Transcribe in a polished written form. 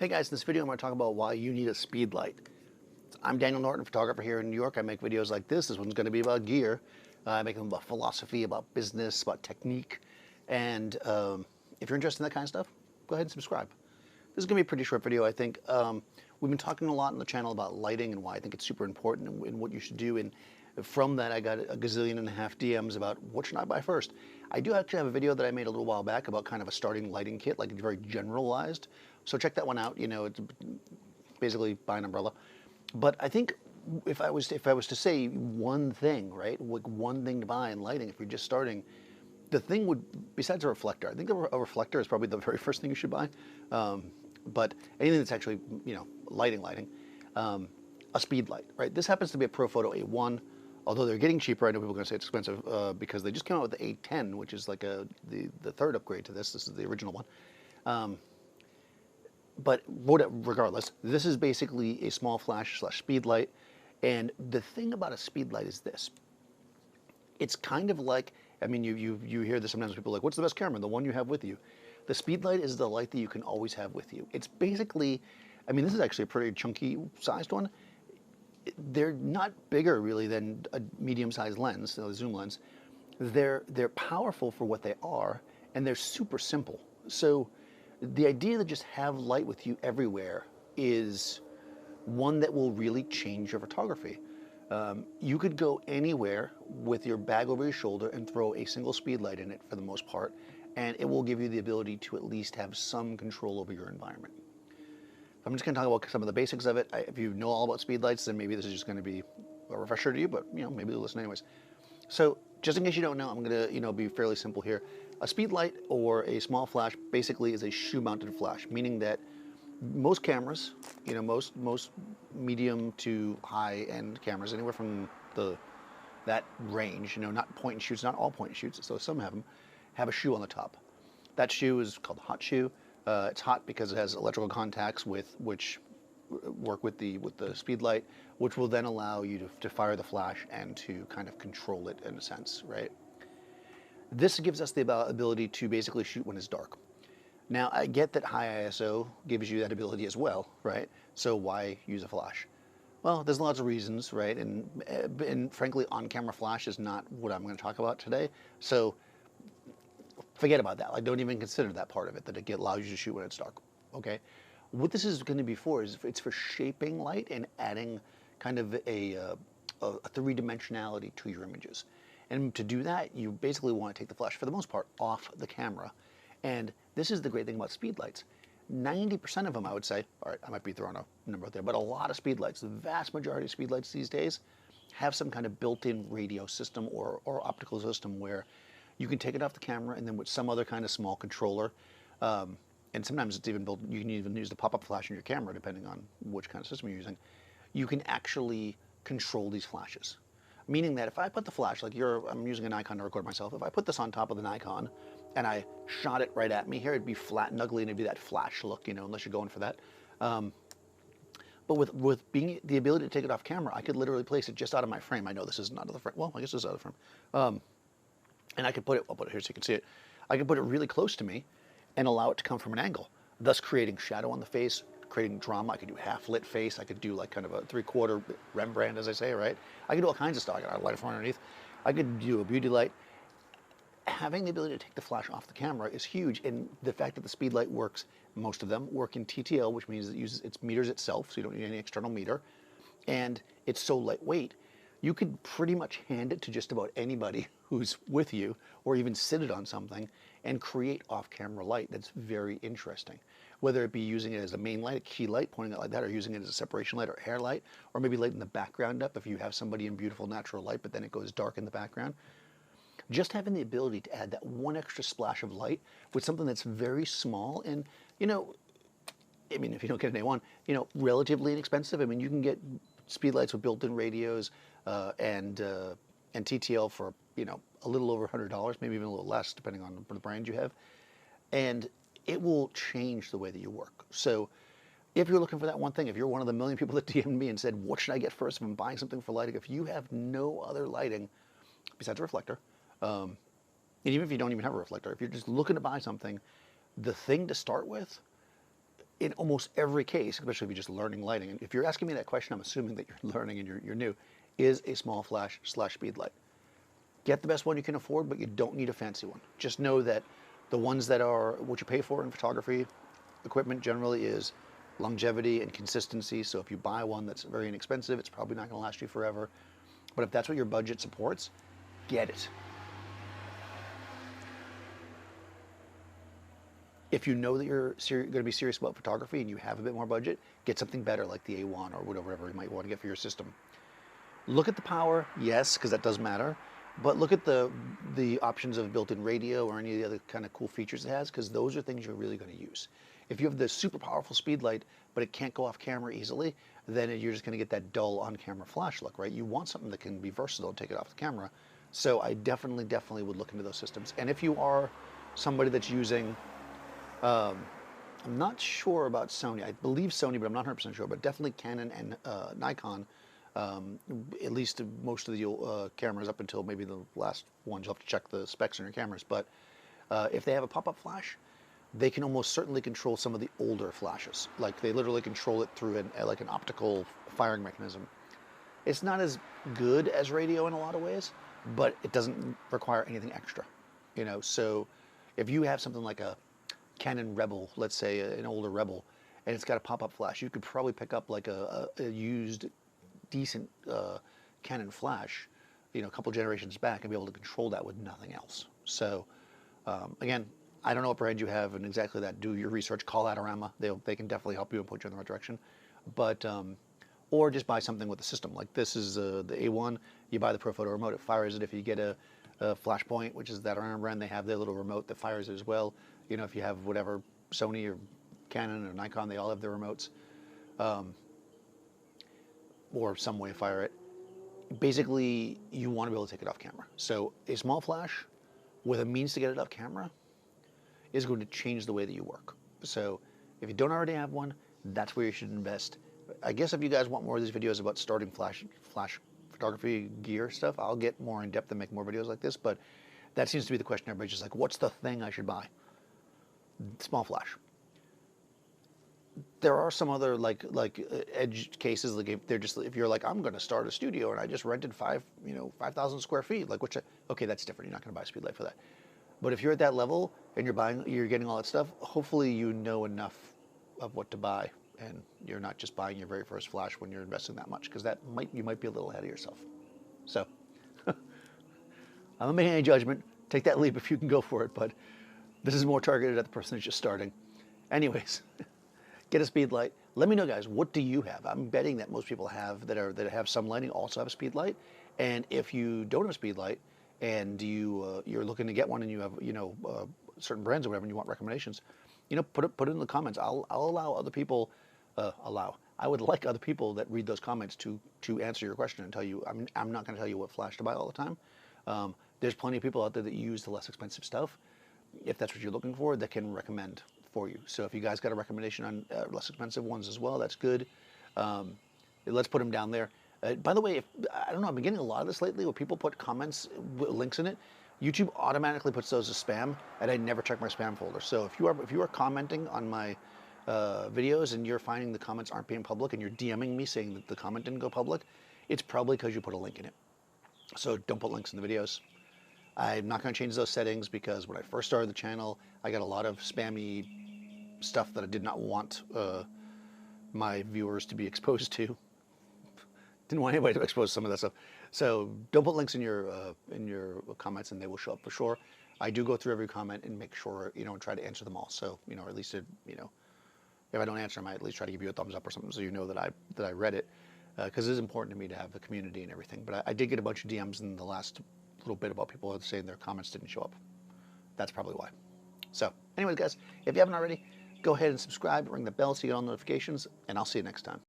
Hey guys, in this video I'm going to talk about why you need a speed light. I'm Daniel Norton, photographer here in New York. I make videos like this. This one's going to be about gear. I make them about philosophy, about business, about technique. And if you're interested in that kind of stuff, go ahead and subscribe. This is going to be a pretty short video, I think. We've been talking a lot on the channel about lighting and why I think it's super important and what you should do. And from that, I got a gazillion and a half DMs about what should I buy first. I do actually have a video that I made a little while back about kind of a starting lighting kit, like very generalized. So check that one out. You know, it's basically buy an umbrella. But I think if I was to say one thing, right, like one thing to buy in lighting, if you're just starting, the thing would, besides a reflector, I think a reflector is probably the very first thing you should buy. But anything that's actually, you know, lighting, a speed light, right? This happens to be a Profoto A1, although they're getting cheaper. I know people are going to say it's expensive because they just came out with the A10, which is like the third upgrade to this. This is the original one. But regardless, this is basically a small flash / speed light. And the thing about a speed light is this. It's kind of like, I mean, you hear this sometimes, people are like, what's the best camera? The one you have with you. The speed light is the light that you can always have with you. It's basically, I mean, this is actually a pretty chunky sized one. They're not bigger really than a medium-sized lens, a zoom lens. They're powerful for what they are, and they're super simple. So the idea to just have light with you everywhere is one that will really change your photography. You could go anywhere with your bag over your shoulder and throw a single speed light in it for the most part, and it will give you the ability to at least have some control over your environment. I'm just going to talk about some of the basics of it. If you know all about speed lights, then maybe this is just going to be a refresher to you, but you know, maybe you'll listen anyways. So just in case you don't know, I'm going to be fairly simple here. A speed light or a small flash basically is a shoe-mounted flash, meaning that most cameras, you know, most medium to high-end cameras, anywhere from that range, you know, not point and shoots, not all point and shoots, so some have them, have a shoe on the top. That shoe is called a hot shoe. It's hot because it has electrical contacts which work with the speed light, which will then allow you to fire the flash and to kind of control it in a sense, right? This gives us the ability to basically shoot when it's dark. Now, I get that high ISO gives you that ability as well, right? So why use a flash? Well, there's lots of reasons, right? And frankly, on-camera flash is not what I'm going to talk about today. So forget about that. Like, don't even consider that part of it, that it allows you to shoot when it's dark, okay? What this is going to be for is it's for shaping light and adding kind of a three-dimensionality to your images. And to do that, you basically want to take the flash, for the most part, off the camera. And this is the great thing about speed lights. 90% of them, I would say, all right, I might be throwing a number out there, but a lot of speed lights, the vast majority of speed lights these days, have some kind of built-in radio system or optical system where you can take it off the camera and then with some other kind of small controller, and sometimes it's even built, you can even use the pop-up flash in your camera depending on which kind of system you're using, you can actually control these flashes. Meaning that if I put the flash, like I'm using a Nikon to record myself, if I put this on top of the Nikon and I shot it right at me here, it'd be flat and ugly and it'd be that flash look, you know, unless you're going for that. But with being the ability to take it off camera, I could literally place it just out of my frame. I know this isn't out of the frame. Well, I guess this is out of the frame. And I could put it, I'll put it here so you can see it. I could put it really close to me and allow it to come from an angle, thus creating shadow on the face, creating drama. I could do half-lit face. I could do like kind of a three-quarter Rembrandt, as I say, right? I could do all kinds of stuff. I got a light from underneath. I could do a beauty light. Having the ability to take the flash off the camera is huge, and the fact that the speed light works, most of them work in TTL, which means it meters itself, so you don't need any external meter, and it's so lightweight, you could pretty much hand it to just about anybody who's with you, or even sit it on something, and create off-camera light that's very interesting. Whether it be using it as a main light, a key light, pointing it like that, or using it as a separation light or a hair light, or maybe lighting the background up if you have somebody in beautiful natural light, but then it goes dark in the background. Just having the ability to add that one extra splash of light with something that's very small and, you know, I mean, if you don't get an A1, you know, relatively inexpensive. I mean, you can get speed lights with built-in radios and TTL for, you know, a little over $100, maybe even a little less, depending on the brand you have. And it will change the way that you work. So if you're looking for that one thing, if you're one of the million people that DM'd me and said, what should I get first if I'm buying something for lighting? If you have no other lighting besides a reflector, and even if you don't even have a reflector, if you're just looking to buy something, the thing to start with, in almost every case, especially if you're just learning lighting, and if you're asking me that question, I'm assuming that you're learning and you're new, is a small flash / speed light. Get the best one you can afford, but you don't need a fancy one. Just know that the ones that are what you pay for in photography equipment generally is longevity and consistency. So if you buy one that's very inexpensive, it's probably not going to last you forever. But if that's what your budget supports, get it. If you know that you're going to be serious about photography and you have a bit more budget, get something better like the A1 or whatever you might want to get for your system. Look at the power, yes, because that does matter, but look at the options of built-in radio or any of the other kind of cool features it has, because those are things you're really going to use. If you have the super powerful speed light, but it can't go off camera easily, then you're just going to get that dull on-camera flash look, right? You want something that can be versatile and take it off the camera. So I definitely would look into those systems. And if you are somebody that's using, I'm not sure about Sony. I believe Sony, but I'm not 100% sure. But definitely Canon and Nikon. At least most of the cameras up until maybe the last ones. You'll have to check the specs on your cameras. But if they have a pop-up flash, they can almost certainly control some of the older flashes. Like they literally control it through like an optical firing mechanism. It's not as good as radio in a lot of ways, but it doesn't require anything extra. You know, so if you have something like a Canon Rebel, let's say an older Rebel, and it's got a pop-up flash, you could probably pick up like a used, decent Canon flash, you know, a couple generations back and be able to control that with nothing else. So again, I don't know what brand you have and exactly that. Do your research, call Adorama. They can definitely help you and put you in the right direction. But or just buy something with a system. Like this is the A1, you buy the ProPhoto remote, it fires it. If you get a Flashpoint, which is that Adorama brand, they have their little remote that fires it as well. You know, if you have whatever, Sony or Canon or Nikon, they all have their remotes. Or some way to fire it. Basically, you want to be able to take it off camera. So a small flash with a means to get it off camera is going to change the way that you work. So if you don't already have one, that's where you should invest. I guess if you guys want more of these videos about starting flash photography gear stuff, I'll get more in depth and make more videos like this, but that seems to be the question. Everybody's just like, what's the thing I should buy? Small flash. There are some other like edge cases. Like if you're like, I'm going to start a studio and I just rented 5,000 square feet. Like okay, that's different. You're not going to buy a speedlight for that. But if you're at that level and you're getting all that stuff, hopefully you know enough of what to buy, and you're not just buying your very first flash when you're investing that much, because you might be a little ahead of yourself. So I'm not making any judgment. Take that leap if you can go for it. But this is more targeted at the person who's just starting. Anyways. Get a speed light. Let me know, guys, what do you have? I'm betting that most people that have some lighting also have a speed light. And if you don't have a speed light and you're looking to get one and you have certain brands or whatever and you want recommendations, put it in the comments. I'll allow other people I would like other people that read those comments to answer your question and tell you. I'm not going to tell you what flash to buy all the time. There's plenty of people out there that use the less expensive stuff. If that's what you're looking for, that can recommend for you. So if you guys got a recommendation on less expensive ones as well, that's good. Let's put them down there. By the way, I don't know, I've been getting a lot of this lately where people put comments with links in it. YouTube automatically puts those as spam, and I never check my spam folder. So if you are commenting on my videos and you're finding the comments aren't being public and you're DMing me saying that the comment didn't go public, it's probably because you put a link in it. So don't put links in the videos. I'm not going to change those settings because when I first started the channel, I got a lot of spammy stuff that I did not want my viewers to be exposed to. Didn't want anybody to expose some of that stuff. So don't put links in your comments, and they will show up for sure. I do go through every comment and make sure, and try to answer them all. So, at least if I don't answer them, I at least try to give you a thumbs up or something so you know that I read it, because it is important to me to have the community and everything. But I did get a bunch of DMs in the last little bit about people saying their comments didn't show up. That's probably why. So anyways, guys, if you haven't already, go ahead and subscribe, ring the bell so you get all notifications, and I'll see you next time.